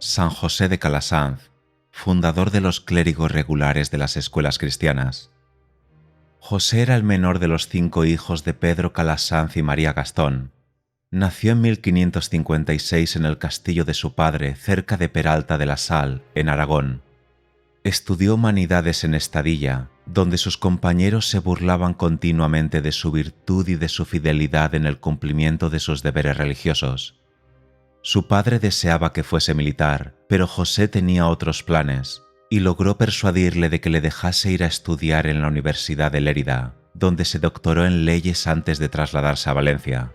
San José de Calasanz, fundador de los clérigos regulares de las escuelas cristianas. José era el menor de los 5 hijos de Pedro Calasanz y María Gastón. Nació en 1556 en el castillo de su padre, cerca de Peralta de la Sal, en Aragón. Estudió humanidades en Estadilla, donde sus compañeros se burlaban continuamente de su virtud y de su fidelidad en el cumplimiento de sus deberes religiosos. Su padre deseaba que fuese militar, pero José tenía otros planes, y logró persuadirle de que le dejase ir a estudiar en la Universidad de Lérida, donde se doctoró en leyes antes de trasladarse a Valencia.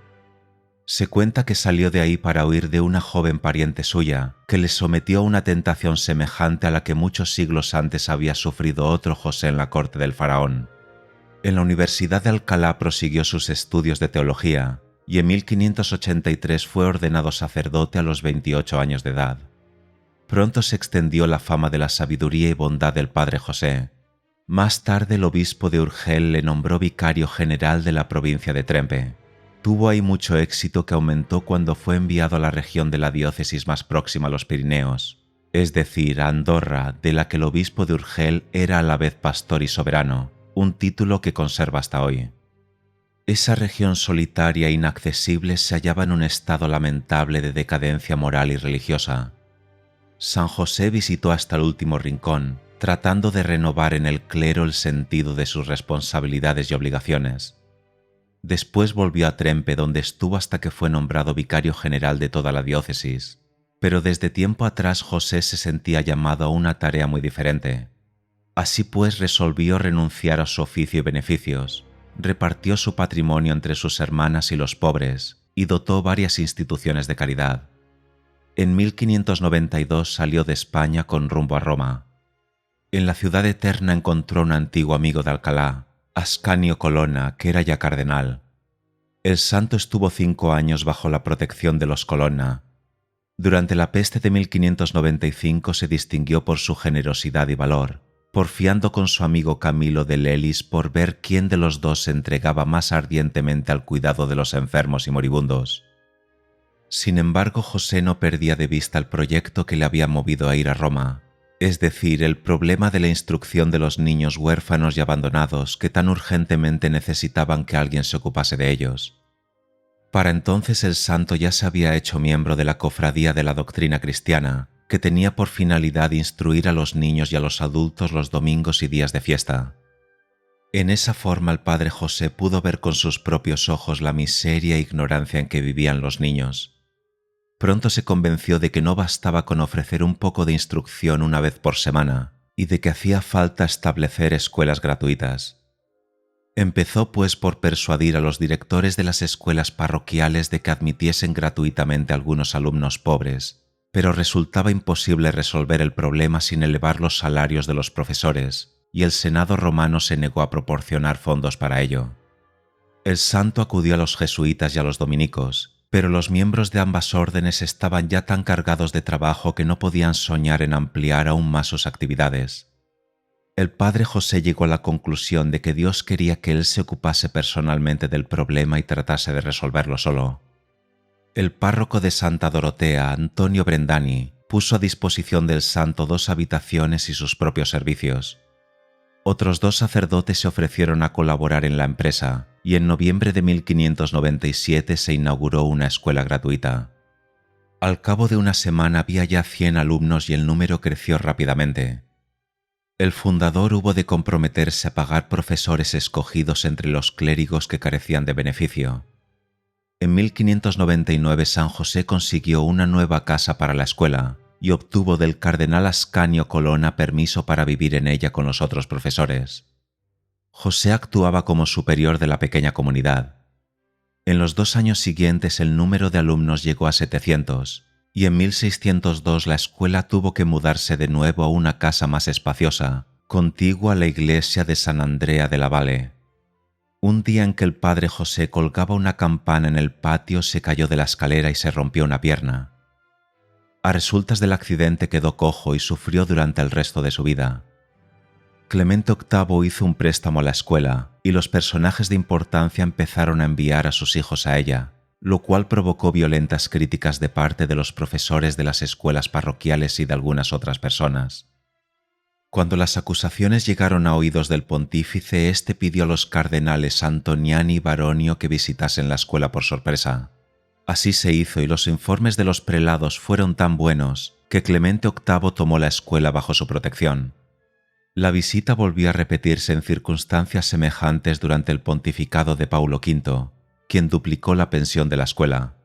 Se cuenta que salió de ahí para huir de una joven pariente suya, que le sometió a una tentación semejante a la que muchos siglos antes había sufrido otro José en la corte del faraón. En la Universidad de Alcalá prosiguió sus estudios de teología, y en 1583 fue ordenado sacerdote a los 28 años de edad. Pronto se extendió la fama de la sabiduría y bondad del padre José. Más tarde el obispo de Urgel le nombró vicario general de la provincia de Trempe. Tuvo ahí mucho éxito que aumentó cuando fue enviado a la región de la diócesis más próxima a los Pirineos, es decir, a Andorra, de la que el obispo de Urgel era a la vez pastor y soberano, un título que conserva hasta hoy. Esa región solitaria e inaccesible se hallaba en un estado lamentable de decadencia moral y religiosa. San José visitó hasta el último rincón, tratando de renovar en el clero el sentido de sus responsabilidades y obligaciones. Después volvió a Trempe, donde estuvo hasta que fue nombrado vicario general de toda la diócesis. Pero desde tiempo atrás José se sentía llamado a una tarea muy diferente. Así pues resolvió renunciar a su oficio y beneficios. Repartió su patrimonio entre sus hermanas y los pobres, y dotó varias instituciones de caridad. En 1592 salió de España con rumbo a Roma. En la ciudad eterna encontró un antiguo amigo de Alcalá, Ascanio Colonna, que era ya cardenal. El santo estuvo 5 años bajo la protección de los Colonna. Durante la peste de 1595 se distinguió por su generosidad y valor, porfiando con su amigo Camilo de Lelis por ver quién de los dos se entregaba más ardientemente al cuidado de los enfermos y moribundos. Sin embargo, José no perdía de vista el proyecto que le había movido a ir a Roma, es decir, el problema de la instrucción de los niños huérfanos y abandonados que tan urgentemente necesitaban que alguien se ocupase de ellos. Para entonces el santo ya se había hecho miembro de la Cofradía de la Doctrina Cristiana, que tenía por finalidad instruir a los niños y a los adultos los domingos y días de fiesta. En esa forma el padre José pudo ver con sus propios ojos la miseria e ignorancia en que vivían los niños. Pronto se convenció de que no bastaba con ofrecer un poco de instrucción una vez por semana, y de que hacía falta establecer escuelas gratuitas. Empezó pues por persuadir a los directores de las escuelas parroquiales de que admitiesen gratuitamente a algunos alumnos pobres, pero resultaba imposible resolver el problema sin elevar los salarios de los profesores, y el Senado romano se negó a proporcionar fondos para ello. El santo acudió a los jesuitas y a los dominicos, pero los miembros de ambas órdenes estaban ya tan cargados de trabajo que no podían soñar en ampliar aún más sus actividades. El padre José llegó a la conclusión de que Dios quería que él se ocupase personalmente del problema y tratase de resolverlo solo. El párroco de Santa Dorotea, Antonio Brendani, puso a disposición del santo 2 habitaciones y sus propios servicios. Otros 2 sacerdotes se ofrecieron a colaborar en la empresa, y en noviembre de 1597 se inauguró una escuela gratuita. Al cabo de una semana había ya 100 alumnos y el número creció rápidamente. El fundador hubo de comprometerse a pagar profesores escogidos entre los clérigos que carecían de beneficio. En 1599 San José consiguió una nueva casa para la escuela y obtuvo del cardenal Ascanio Colonna permiso para vivir en ella con los otros profesores. José actuaba como superior de la pequeña comunidad. En los 2 años siguientes el número de alumnos llegó a 700, y en 1602 la escuela tuvo que mudarse de nuevo a una casa más espaciosa, contigua a la iglesia de San Andrea de la Valle. Un día en que el padre José colgaba una campana en el patio se cayó de la escalera y se rompió una pierna. A resultas del accidente quedó cojo y sufrió durante el resto de su vida. Clemente VIII hizo un préstamo a la escuela y los personajes de importancia empezaron a enviar a sus hijos a ella, lo cual provocó violentas críticas de parte de los profesores de las escuelas parroquiales y de algunas otras personas. Cuando las acusaciones llegaron a oídos del pontífice, éste pidió a los cardenales Antoniani y Baronio que visitasen la escuela por sorpresa. Así se hizo y los informes de los prelados fueron tan buenos que Clemente VIII tomó la escuela bajo su protección. La visita volvió a repetirse en circunstancias semejantes durante el pontificado de Paulo V, quien duplicó la pensión de la escuela.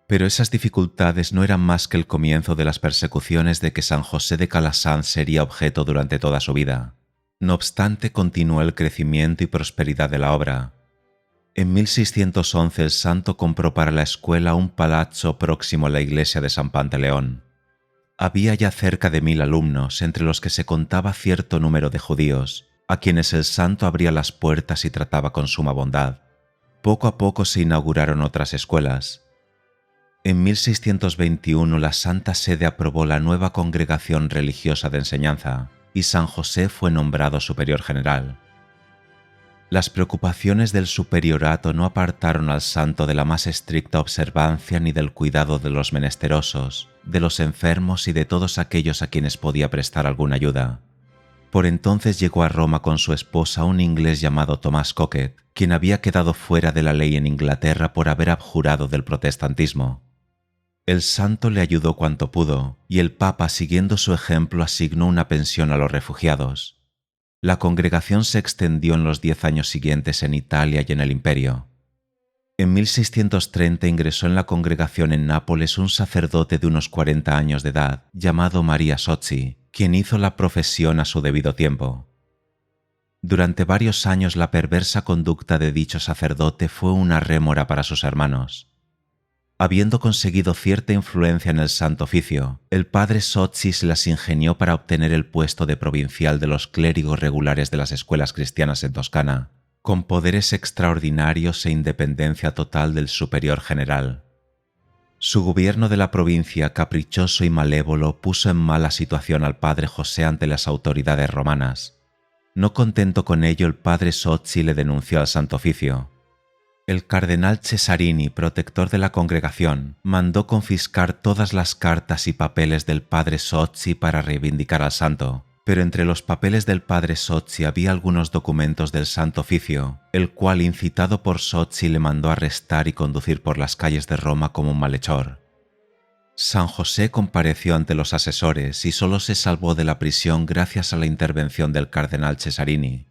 Pero esas dificultades no eran más que el comienzo de las persecuciones de que San José de Calasanz sería objeto durante toda su vida. No obstante, continuó el crecimiento y prosperidad de la obra. En 1611 el santo compró para la escuela un palazzo próximo a la iglesia de San Pantaleón. Había ya cerca de 1000 alumnos, entre los que se contaba cierto número de judíos, a quienes el santo abría las puertas y trataba con suma bondad. Poco a poco se inauguraron otras escuelas. En 1621 la Santa Sede aprobó la nueva congregación religiosa de enseñanza y San José fue nombrado superior general. Las preocupaciones del superiorato no apartaron al santo de la más estricta observancia ni del cuidado de los menesterosos, de los enfermos y de todos aquellos a quienes podía prestar alguna ayuda. Por entonces llegó a Roma con su esposa un inglés llamado Thomas Cocket, quien había quedado fuera de la ley en Inglaterra por haber abjurado del protestantismo. El santo le ayudó cuanto pudo, y el Papa, siguiendo su ejemplo, asignó una pensión a los refugiados. La congregación se extendió en los 10 años siguientes en Italia y en el Imperio. En 1630 ingresó en la congregación en Nápoles un sacerdote de unos 40 años de edad, llamado María Sozzi, quien hizo la profesión a su debido tiempo. Durante varios años la perversa conducta de dicho sacerdote fue una rémora para sus hermanos. Habiendo conseguido cierta influencia en el Santo Oficio, el padre Sozzi se las ingenió para obtener el puesto de provincial de los clérigos regulares de las escuelas cristianas en Toscana, con poderes extraordinarios e independencia total del superior general. Su gobierno de la provincia, caprichoso y malévolo, puso en mala situación al padre José ante las autoridades romanas. No contento con ello, el padre Sozzi le denunció al Santo Oficio. El cardenal Cesarini, protector de la congregación, mandó confiscar todas las cartas y papeles del padre Sozzi para reivindicar al santo, pero entre los papeles del padre Sozzi había algunos documentos del Santo Oficio, el cual, incitado por Sozzi, le mandó arrestar y conducir por las calles de Roma como un malhechor. San José compareció ante los asesores y solo se salvó de la prisión gracias a la intervención del cardenal Cesarini.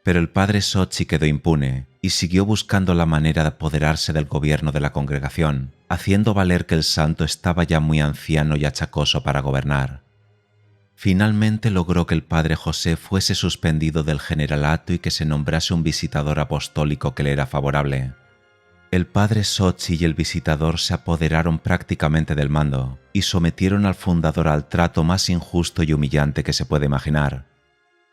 Pero el padre Sozzi quedó impune y siguió buscando la manera de apoderarse del gobierno de la congregación, haciendo valer que el santo estaba ya muy anciano y achacoso para gobernar. Finalmente logró que el padre José fuese suspendido del generalato y que se nombrase un visitador apostólico que le era favorable. El padre Sozzi y el visitador se apoderaron prácticamente del mando y sometieron al fundador al trato más injusto y humillante que se puede imaginar.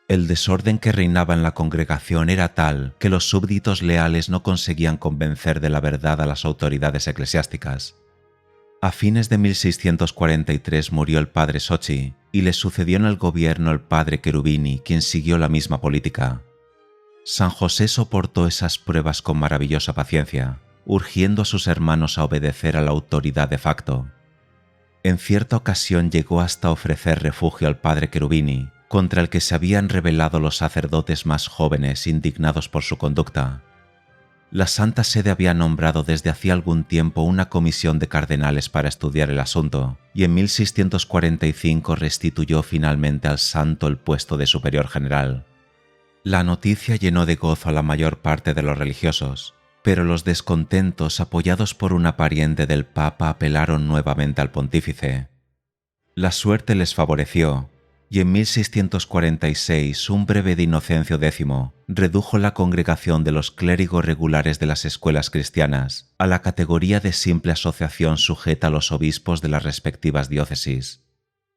El desorden que reinaba en la congregación era tal que los súbditos leales no conseguían convencer de la verdad a las autoridades eclesiásticas. A fines de 1643 murió el padre Sozzi y le sucedió en el gobierno el padre Cherubini, quien siguió la misma política. San José soportó esas pruebas con maravillosa paciencia, urgiendo a sus hermanos a obedecer a la autoridad de facto. En cierta ocasión llegó hasta ofrecer refugio al padre Cherubini, contra el que se habían rebelado los sacerdotes más jóvenes indignados por su conducta. La Santa Sede había nombrado desde hacía algún tiempo una comisión de cardenales para estudiar el asunto, y en 1645 restituyó finalmente al santo el puesto de superior general. La noticia llenó de gozo a la mayor parte de los religiosos, pero los descontentos, apoyados por una pariente del Papa, apelaron nuevamente al pontífice. La suerte les favoreció, y en 1646 un breve de Inocencio X redujo la congregación de los clérigos regulares de las escuelas cristianas a la categoría de simple asociación sujeta a los obispos de las respectivas diócesis.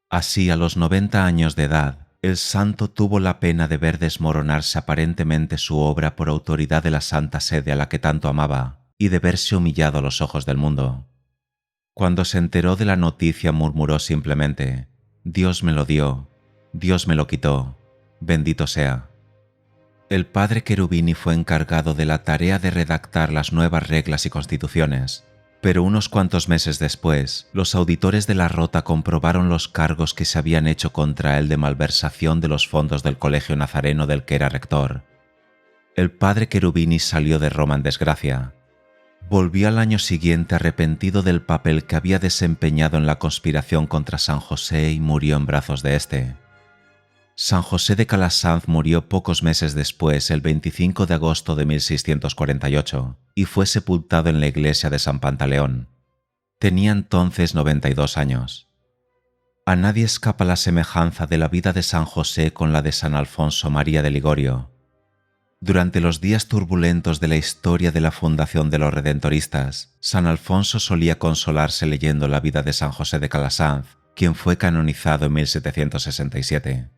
Así, a los 90 años de edad, el santo tuvo la pena de ver desmoronarse aparentemente su obra por autoridad de la Santa Sede a la que tanto amaba y de verse humillado a los ojos del mundo. Cuando se enteró de la noticia murmuró simplemente: «Dios me lo dio, Dios me lo quitó, bendito sea». El padre Cherubini fue encargado de la tarea de redactar las nuevas reglas y constituciones, pero unos cuantos meses después, los auditores de la Rota comprobaron los cargos que se habían hecho contra él de malversación de los fondos del colegio nazareno del que era rector. El padre Cherubini salió de Roma en desgracia. Volvió al año siguiente arrepentido del papel que había desempeñado en la conspiración contra San José y murió en brazos de éste. San José de Calasanz murió pocos meses después, el 25 de agosto de 1648, y fue sepultado en la iglesia de San Pantaleón. Tenía entonces 92 años. A nadie escapa la semejanza de la vida de San José con la de San Alfonso María de Ligorio. Durante los días turbulentos de la historia de la fundación de los redentoristas, San Alfonso solía consolarse leyendo la vida de San José de Calasanz, quien fue canonizado en 1767.